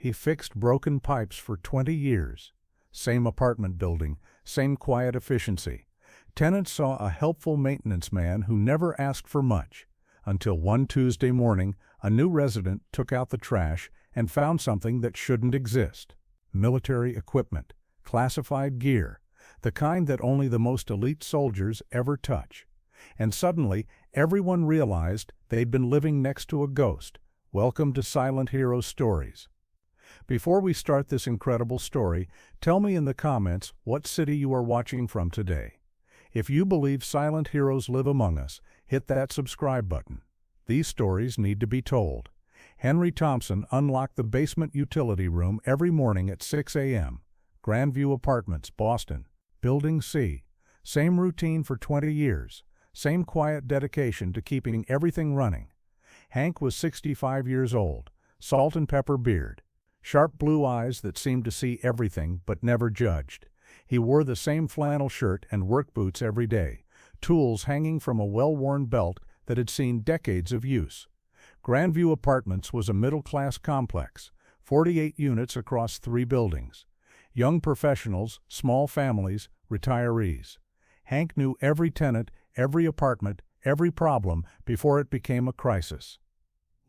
He fixed broken pipes for 20 years. Same apartment building, same quiet efficiency. Tenants saw a helpful maintenance man who never asked for much, until one Tuesday morning a new resident took out the trash and found something that shouldn't exist. Military equipment, classified gear, the kind that only the most elite soldiers ever touch. And suddenly, everyone realized they'd been living next to a ghost. Welcome to Silent Hero Stories. Before we start this incredible story, tell me in the comments what city you are watching from today. If you believe silent heroes live among us, hit that subscribe button. These stories need to be told. Henry Thompson unlocked the basement utility room every morning at 6 a.m. Grandview Apartments, Boston. Building C. Same routine for 20 years. Same quiet dedication to keeping everything running. Hank was 65 years old. Salt and pepper beard. Sharp blue eyes that seemed to see everything but never judged. He wore the same flannel shirt and work boots every day, tools hanging from a well-worn belt that had seen decades of use. Grandview Apartments was a middle-class complex, 48 units across 3 buildings. Young professionals, small families, retirees. Hank knew every tenant, every apartment, every problem before it became a crisis.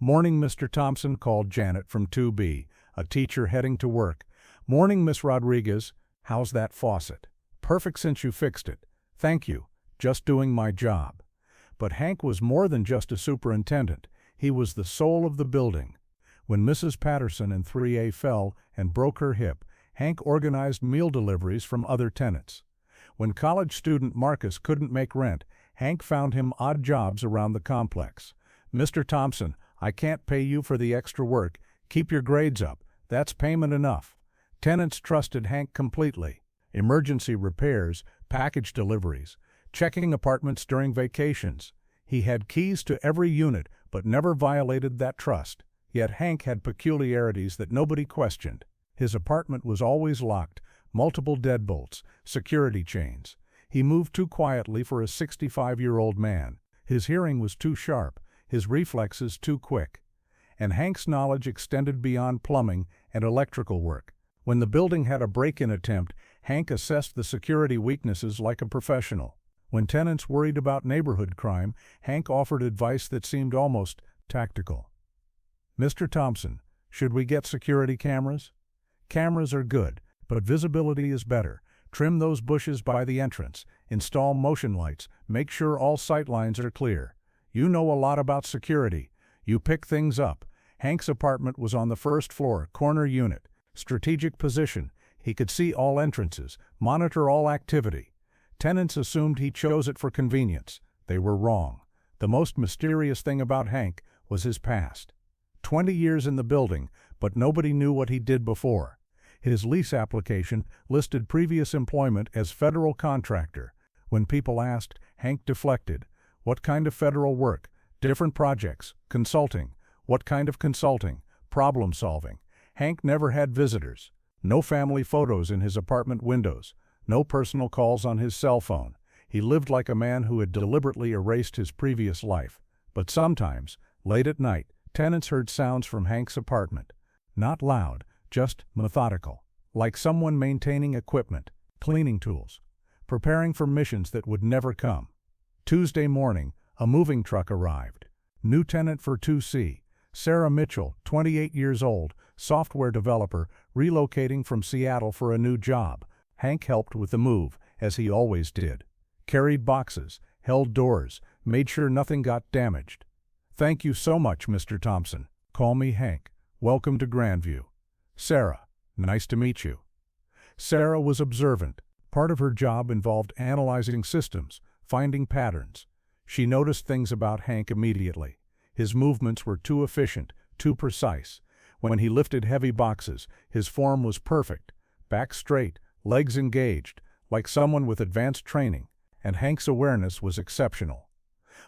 "Morning, Mr. Thompson," called Janet from 2B, a teacher heading to work. "Morning, Miss Rodriguez. How's that faucet?" "Perfect since you fixed it. Thank you. Just doing my job." But Hank was more than just a superintendent. He was the soul of the building. When Mrs. Patterson in 3A fell and broke her hip, Hank organized meal deliveries from other tenants. When college student Marcus couldn't make rent, Hank found him odd jobs around the complex. "Mr. Thompson, I can't pay you for the extra work. Keep your grades up. That's payment enough." Tenants trusted Hank completely. Emergency repairs, package deliveries, checking apartments during vacations. He had keys to every unit, but never violated that trust. Yet Hank had peculiarities that nobody questioned. His apartment was always locked, multiple deadbolts, security chains. He moved too quietly for a 65-year-old man. His hearing was too sharp, his reflexes too quick. And Hank's knowledge extended beyond plumbing and electrical work. When the building had a break-in attempt, Hank assessed the security weaknesses like a professional. When tenants worried about neighborhood crime, Hank offered advice that seemed almost tactical. "Mr. Thompson, should we get security cameras?" "Cameras are good, but visibility is better. Trim those bushes by the entrance. Install motion lights. Make sure all sight lines are clear. You know a lot about security. You pick things up." Hank's apartment was on the first floor, corner unit. Strategic position. He could see all entrances, monitor all activity. Tenants assumed he chose it for convenience. They were wrong. The most mysterious thing about Hank was his past. 20 years in the building, but nobody knew what he did before. His lease application listed previous employment as federal contractor. When people asked, Hank deflected. "What kind of federal work?" "Different projects. Consulting." "What kind of consulting?" "Problem solving." Hank never had visitors. No family photos in his apartment windows. No personal calls on his cell phone. He lived like a man who had deliberately erased his previous life. But sometimes, late at night, tenants heard sounds from Hank's apartment. Not loud, just methodical. Like someone maintaining equipment, cleaning tools, preparing for missions that would never come. Tuesday morning, a moving truck arrived. New tenant for 2C. Sarah Mitchell, 28 years old, software developer, relocating from Seattle for a new job. Hank helped with the move, as he always did. Carried boxes, held doors, made sure nothing got damaged. "Thank you so much, Mr. Thompson. Call me Hank. Welcome to Grandview." "Sarah, nice to meet you." Sarah was observant. Part of her job involved analyzing systems, finding patterns. She noticed things about Hank immediately. His movements were too efficient, too precise. When he lifted heavy boxes, his form was perfect. Back straight, legs engaged, like someone with advanced training, and Hank's awareness was exceptional.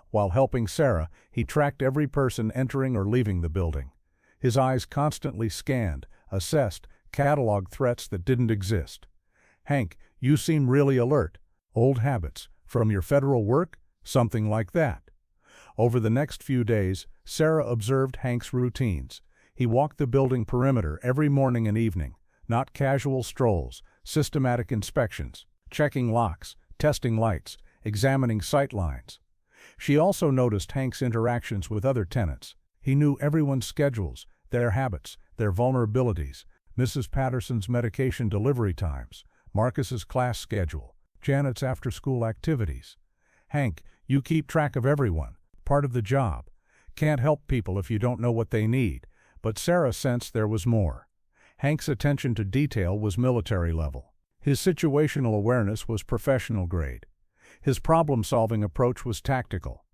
While helping Sarah, he tracked every person entering or leaving the building. His eyes constantly scanned, assessed, cataloged threats that didn't exist. "Hank, you seem really alert. Old habits, from your federal work?" "Something like that." Over the next few days, Sarah observed Hank's routines. He walked the building perimeter every morning and evening, not casual strolls, systematic inspections, checking locks, testing lights, examining sight lines. She also noticed Hank's interactions with other tenants. He knew everyone's schedules, their habits, their vulnerabilities, Mrs. Patterson's medication delivery times, Marcus's class schedule, Janet's after-school activities. Hank, you keep track of everyone. Part of the job. Can't help people if you don't know what they need. But Sarah sensed there was more. Hank's attention to detail was military level. His situational awareness was professional grade. His problem-solving approach was tactical.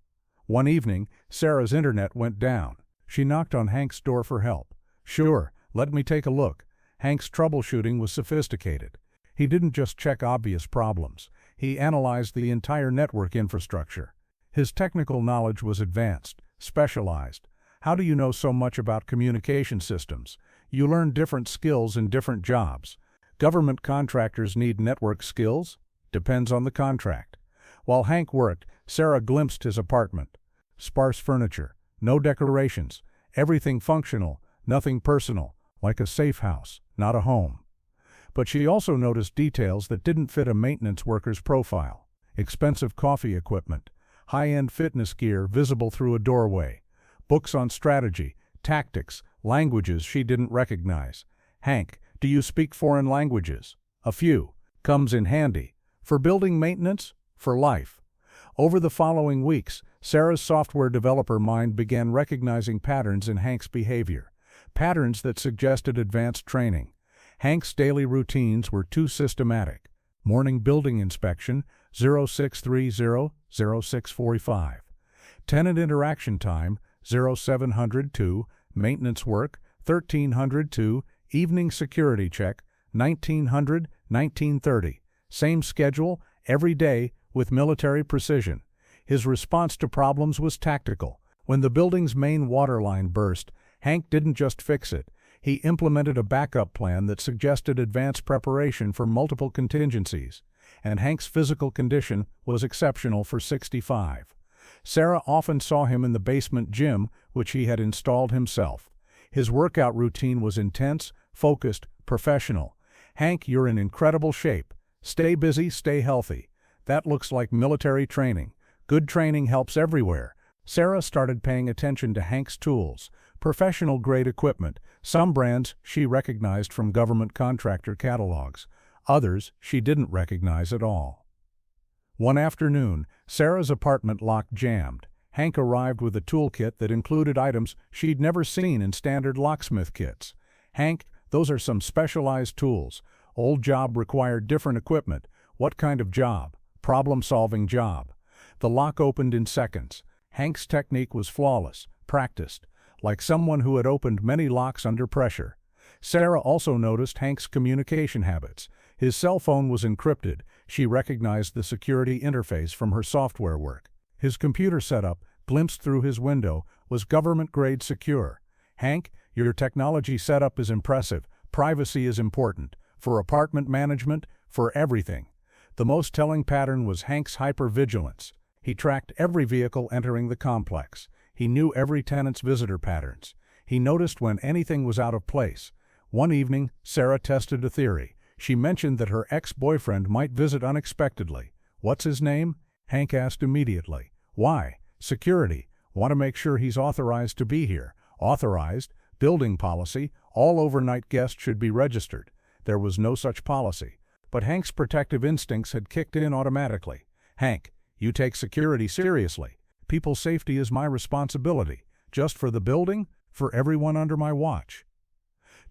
One evening, Sarah's internet went down. She knocked on Hank's door for help. "Sure, let me take a look." Hank's troubleshooting was sophisticated. He didn't just check obvious problems. He analyzed the entire network infrastructure. His technical knowledge was advanced, specialized. How do you know so much about communication systems? You learn different skills in different jobs. Government contractors need network skills? Depends on the contract. While Hank worked, Sarah glimpsed his apartment. Sparse furniture, no decorations, everything functional, nothing personal, like a safe house, not a home. But she also noticed details that didn't fit a maintenance worker's profile. Expensive coffee equipment, high-end fitness gear visible through a doorway, books on strategy, tactics, languages she didn't recognize. "Hank, do you speak foreign languages?" "A few. Comes in handy." "For building maintenance?" "For life." Over the following weeks, Sarah's software developer mind began recognizing patterns in Hank's behavior, patterns that suggested advanced training. Hank's daily routines were too systematic. Morning building inspection, 0630-0645. Tenant interaction time, 0700 maintenance work, 1300 evening security check, 1900-1930. Same schedule, every day, with military precision. His response to problems was tactical. When the building's main water line burst, Hank didn't just fix it. He implemented a backup plan that suggested advanced preparation for multiple contingencies. And Hank's physical condition was exceptional for 65. Sarah often saw him in the basement gym, which he had installed himself. His workout routine was intense, focused, professional. "Hank, you're in incredible shape. Stay busy, stay healthy." That looks like military training. Good training helps everywhere. Sarah started paying attention to Hank's tools, professional-grade equipment. Some brands she recognized from government contractor catalogs. Others she didn't recognize at all. One afternoon, Sarah's apartment lock jammed. Hank arrived with a toolkit that included items she'd never seen in standard locksmith kits. "Hank, those are some specialized tools. Old job required different equipment." "What kind of job?" "Problem-solving job." The lock opened in seconds. Hank's technique was flawless, practiced, like someone who had opened many locks under pressure. Sarah also noticed Hank's communication habits. His cell phone was encrypted. She recognized the security interface from her software work. His computer setup, glimpsed through his window, was government-grade secure. "Hank, your technology setup is impressive. Privacy is important. For apartment management, for everything." The most telling pattern was Hank's hypervigilance. He tracked every vehicle entering the complex. He knew every tenant's visitor patterns. He noticed when anything was out of place. One evening, Sarah tested a theory. She mentioned that her ex-boyfriend might visit unexpectedly. "What's his name?" Hank asked immediately. "Why?" "Security. Want to make sure he's authorized to be here." "Authorized? Building policy. All overnight guests should be registered." There was no such policy. But Hank's protective instincts had kicked in automatically. "Hank, you take security seriously." "People's safety is my responsibility." "Just for the building?" "For everyone under my watch."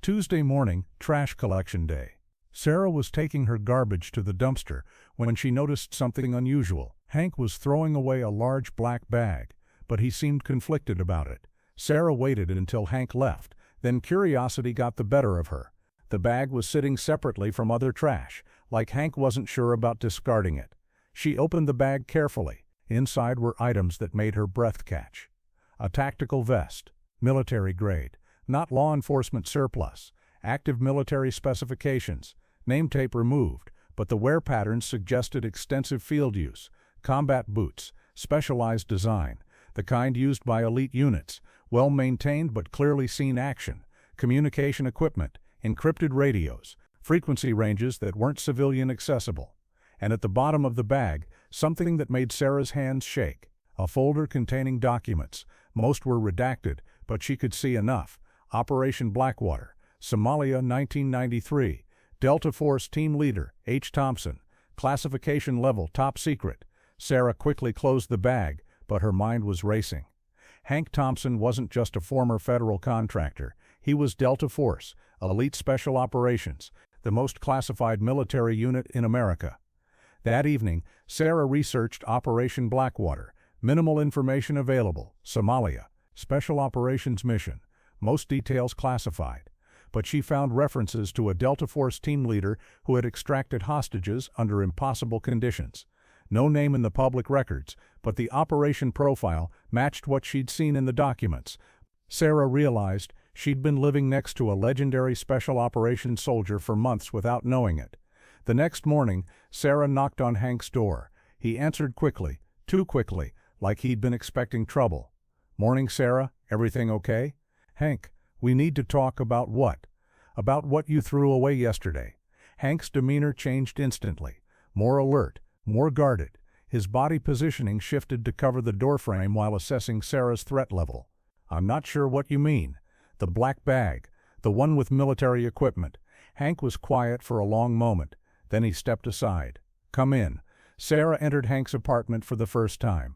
Tuesday morning, trash collection day. Sarah was taking her garbage to the dumpster when she noticed something unusual. Hank was throwing away a large black bag, but he seemed conflicted about it. Sarah waited until Hank left, then curiosity got the better of her. The bag was sitting separately from other trash, like Hank wasn't sure about discarding it. She opened the bag carefully. Inside were items that made her breath catch. A tactical vest, military grade, not law enforcement surplus, active military specifications, name tape removed, but the wear patterns suggested extensive field use. Combat boots, specialized design, the kind used by elite units, well-maintained but clearly seen action, communication equipment, encrypted radios, frequency ranges that weren't civilian accessible. And at the bottom of the bag, something that made Sarah's hands shake. A folder containing documents. Most were redacted, but she could see enough. Operation Blackwater, Somalia 1993. Delta Force Team Leader, H. Thompson. Classification level top secret. Sarah quickly closed the bag, but her mind was racing. Hank Thompson wasn't just a former federal contractor. He was Delta Force, Elite Special Operations, the most classified military unit in America. That evening, Sarah researched Operation Blackwater. Minimal information available. Somalia. Special Operations Mission. Most details classified. But she found references to a Delta Force team leader who had extracted hostages under impossible conditions. No name in the public records, but the operation profile matched what she'd seen in the documents. Sarah realized she'd been living next to a legendary Special Operations soldier for months without knowing it. The next morning, Sarah knocked on Hank's door. He answered quickly, too quickly, like he'd been expecting trouble. "Morning, Sarah. Everything okay?" "Hank, we need to talk about what?" "About what you threw away yesterday." Hank's demeanor changed instantly. More alert, more guarded. His body positioning shifted to cover the doorframe while assessing Sarah's threat level. "I'm not sure what you mean." "The black bag. The one with military equipment." Hank was quiet for a long moment. Then he stepped aside. "Come in." Sarah entered Hank's apartment for the first time.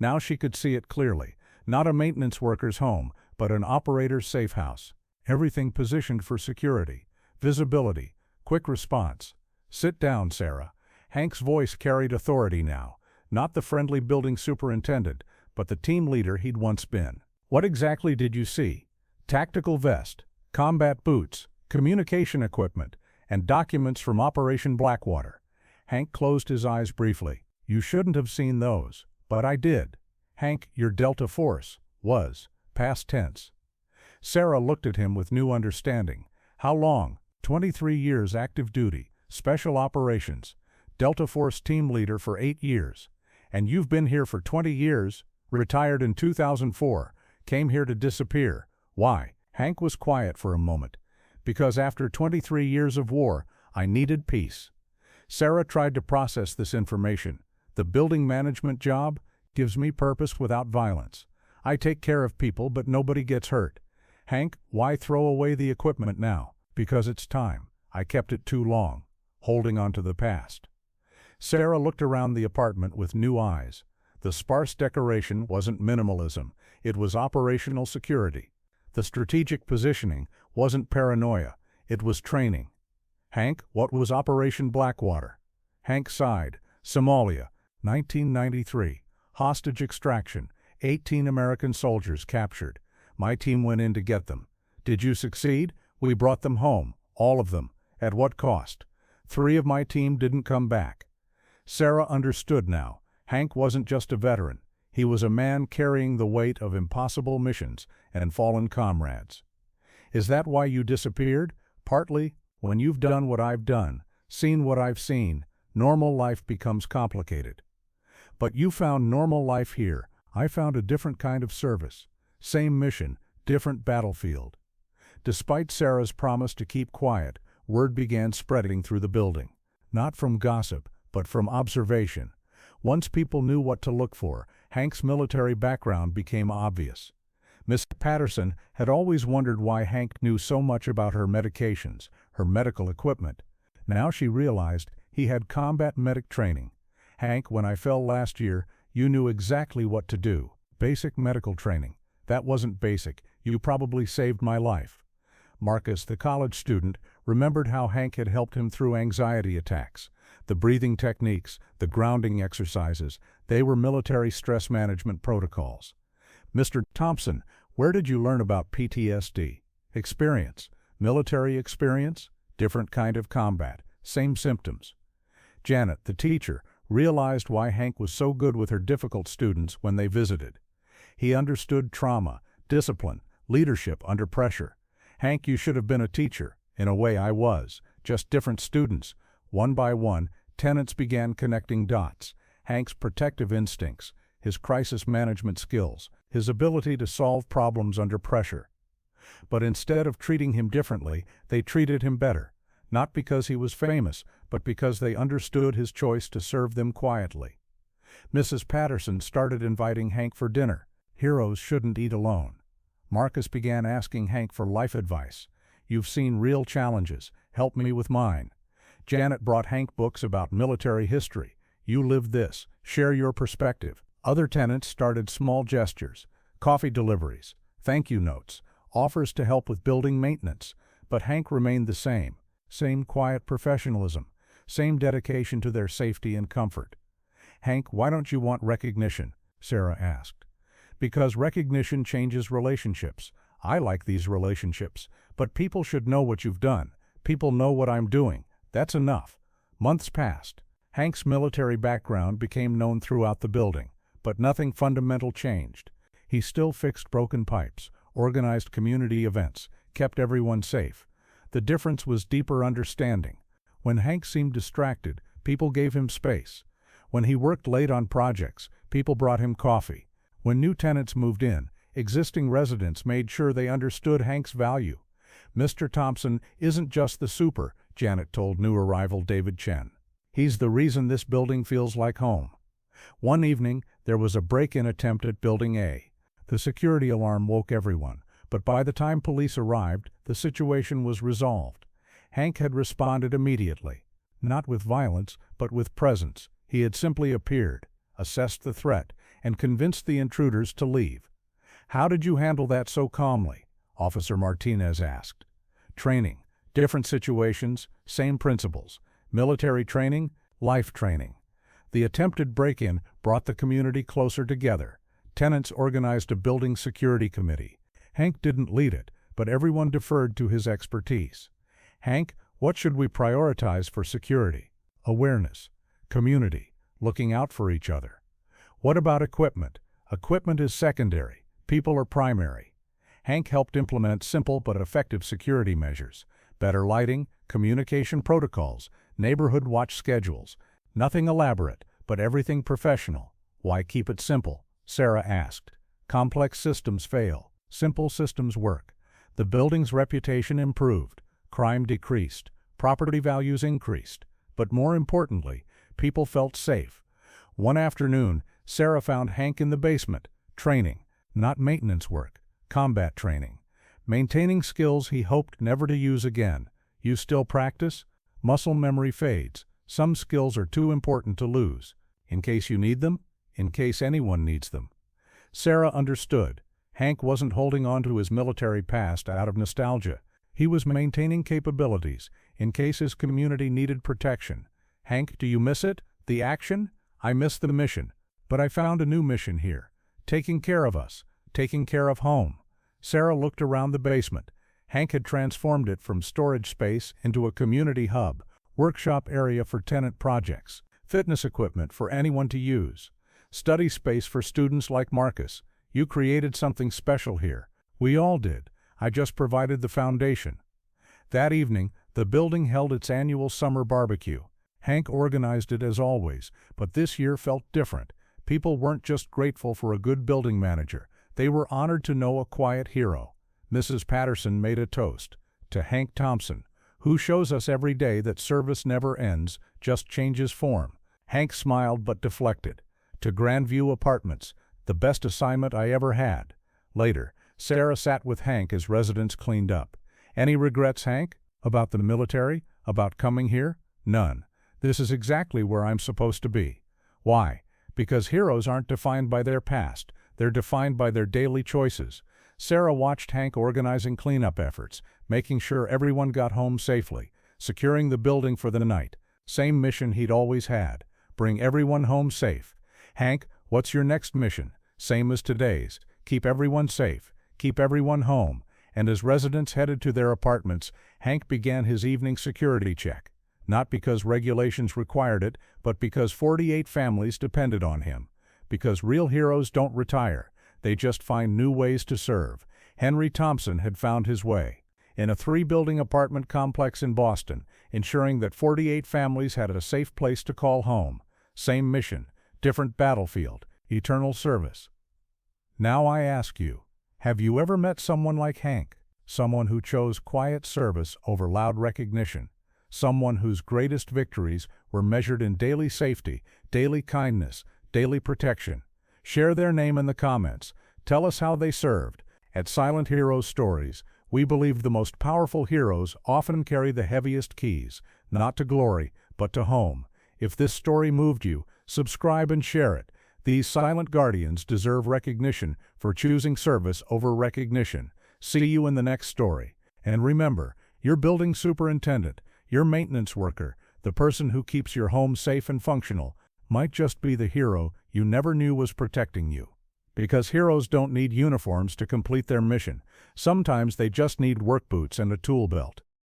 Now she could see it clearly. Not a maintenance worker's home, but an operator's safe house. Everything positioned for security, visibility, quick response. "Sit down, Sarah." Hank's voice carried authority now. Not the friendly building superintendent, but the team leader he'd once been. "What exactly did you see?" "Tactical vest, combat boots, communication equipment, and documents from Operation Blackwater." Hank closed his eyes briefly. "You shouldn't have seen those, but I did." "Hank, your Delta Force was past tense." Sarah looked at him with new understanding. "How long?" 23 years active duty, Special Operations, Delta Force team leader for 8 years. "And you've been here for 20 years, retired in 2004, came here to disappear. Why?" Hank was quiet for a moment. "Because after 23 years of war, I needed peace." Sarah tried to process this information. "The building management job gives me purpose without violence. I take care of people, but nobody gets hurt." "Hank, why throw away the equipment now?" "Because it's time. I kept it too long, holding on to the past." Sarah looked around the apartment with new eyes. The sparse decoration wasn't minimalism, it was operational security. The strategic positioning wasn't paranoia, it was training. "Hank, what was Operation Blackwater?" Hank sighed. "Somalia, 1993. Hostage extraction. 18 American soldiers captured. My team went in to get them." "Did you succeed?" "We brought them home, all of them." "At what cost?" 3 of my team didn't come back." Sarah understood now. Hank wasn't just a veteran. He was a man carrying the weight of impossible missions and fallen comrades. "Is that why you disappeared?" "Partly. When you've done what I've done, seen what I've seen, normal life becomes complicated." "But you found normal life here. I found a different kind of service. Same mission, different battlefield." Despite Sarah's promise to keep quiet, word began spreading through the building. Not from gossip, but from observation. Once people knew what to look for, Hank's military background became obvious. Miss Patterson had always wondered why Hank knew so much about her medications, her medical equipment. Now she realized he had combat medic training. "Hank, when I fell last year, you knew exactly what to do." "Basic medical training." "That wasn't basic. You probably saved my life." Marcus, the college student, remembered how Hank had helped him through anxiety attacks. The breathing techniques, the grounding exercises, they were military stress management protocols. "Mr. Thompson, where did you learn about PTSD?" "Experience." "Military experience?" "Different kind of combat. Same symptoms." Janet, the teacher, realized why Hank was so good with her difficult students when they visited. He understood trauma, discipline, leadership under pressure. "Hank, you should have been a teacher." "In a way I was, just different students." One by one, tenants began connecting dots. Hank's protective instincts, his crisis management skills, his ability to solve problems under pressure. But instead of treating him differently, they treated him better, not because he was famous, but because they understood his choice to serve them quietly. Mrs. Patterson started inviting Hank for dinner. Heroes shouldn't eat alone. Marcus began asking Hank for life advice. You've seen real challenges. Help me with mine. Janet brought Hank books about military history. You lived this. Share your perspective. Other tenants started small gestures, coffee deliveries, thank you notes, offers to help with building maintenance. But Hank remained the same quiet professionalism, same dedication to their safety and comfort. Hank, why don't you want recognition? Sarah asked. Because recognition changes relationships. I like these relationships, but people should know what you've done. People know what I'm doing. That's enough. Months passed. Hank's military background became known throughout the building, but nothing fundamental changed. He still fixed broken pipes, organized community events, kept everyone safe. The difference was deeper understanding. When Hank seemed distracted, people gave him space. When he worked late on projects, people brought him coffee. When new tenants moved in, existing residents made sure they understood Hank's value. Mr. Thompson isn't just the super, Janet told new arrival David Chen. He's the reason this building feels like home. One evening, there was a break-in attempt at Building A. The security alarm woke everyone, but by the time police arrived, the situation was resolved. Hank had responded immediately. Not with violence, but with presence. He had simply appeared, assessed the threat, and convinced the intruders to leave. How did you handle that so calmly? Officer Martinez asked. Training. Different situations, same principles. Military training, life training. The attempted break-in brought the community closer together. Tenants organized a building security committee. Hank didn't lead it, but everyone deferred to his expertise. Hank, what should we prioritize for security? Awareness. Community. Looking out for each other. What about equipment? Equipment is secondary. People are primary. Hank helped implement simple but effective security measures. Better lighting, communication protocols, neighborhood watch schedules. Nothing elaborate, but everything professional. Why keep it simple? Sarah asked. Complex systems fail. Simple systems work. The building's reputation improved. Crime decreased. Property values increased. But more importantly, people felt safe. One afternoon, Sarah found Hank in the basement, training, not maintenance work, combat training. Maintaining skills he hoped never to use again. You still practice? Muscle memory fades. Some skills are too important to lose. In case you need them, in case anyone needs them. Sarah understood. Hank wasn't holding on to his military past out of nostalgia. He was maintaining capabilities, in case his community needed protection. Hank, do you miss it? The action? I miss the mission. But I found a new mission here. Taking care of us. Taking care of home. Sarah looked around the basement. Hank had transformed it from storage space into a community hub, workshop area for tenant projects, fitness equipment for anyone to use, study space for students like Marcus. You created something special here. We all did. I just provided the foundation. That evening, the building held its annual summer barbecue. Hank organized it as always, but this year felt different. People weren't just grateful for a good building manager. They were honored to know a quiet hero. Mrs. Patterson made a toast to Hank Thompson, who shows us every day that service never ends, just changes form. Hank smiled but deflected. To Grandview Apartments, the best assignment I ever had. Later, Sarah sat with Hank as residents cleaned up. Any regrets, Hank? About the military? About coming here? None. This is exactly where I'm supposed to be. Why? Because heroes aren't defined by their past. They're defined by their daily choices. Sarah watched Hank organizing cleanup efforts, making sure everyone got home safely, securing the building for the night. Same mission he'd always had. Bring everyone home safe. Hank, what's your next mission? Same as today's. Keep everyone safe. Keep everyone home. And as residents headed to their apartments, Hank began his evening security check. Not because regulations required it, but because 48 families depended on him. Because real heroes don't retire. They just find new ways to serve. Henry Thompson had found his way. In a 3-building apartment complex in Boston, ensuring that 48 families had a safe place to call home. Same mission, different battlefield, eternal service. Now I ask you, have you ever met someone like Hank? Someone who chose quiet service over loud recognition. Someone whose greatest victories were measured in daily safety, daily kindness, daily protection. Share their name in the comments. Tell us how they served. At Silent Heroes Stories, we believe the most powerful heroes often carry the heaviest keys, not to glory, but to home. If this story moved you, subscribe and share it. These silent guardians deserve recognition for choosing service over recognition. See you in the next story. And remember, your building superintendent, your maintenance worker, the person who keeps your home safe and functional, might just be the hero you never knew was protecting you. Because heroes don't need uniforms to complete their mission. Sometimes they just need work boots and a tool belt.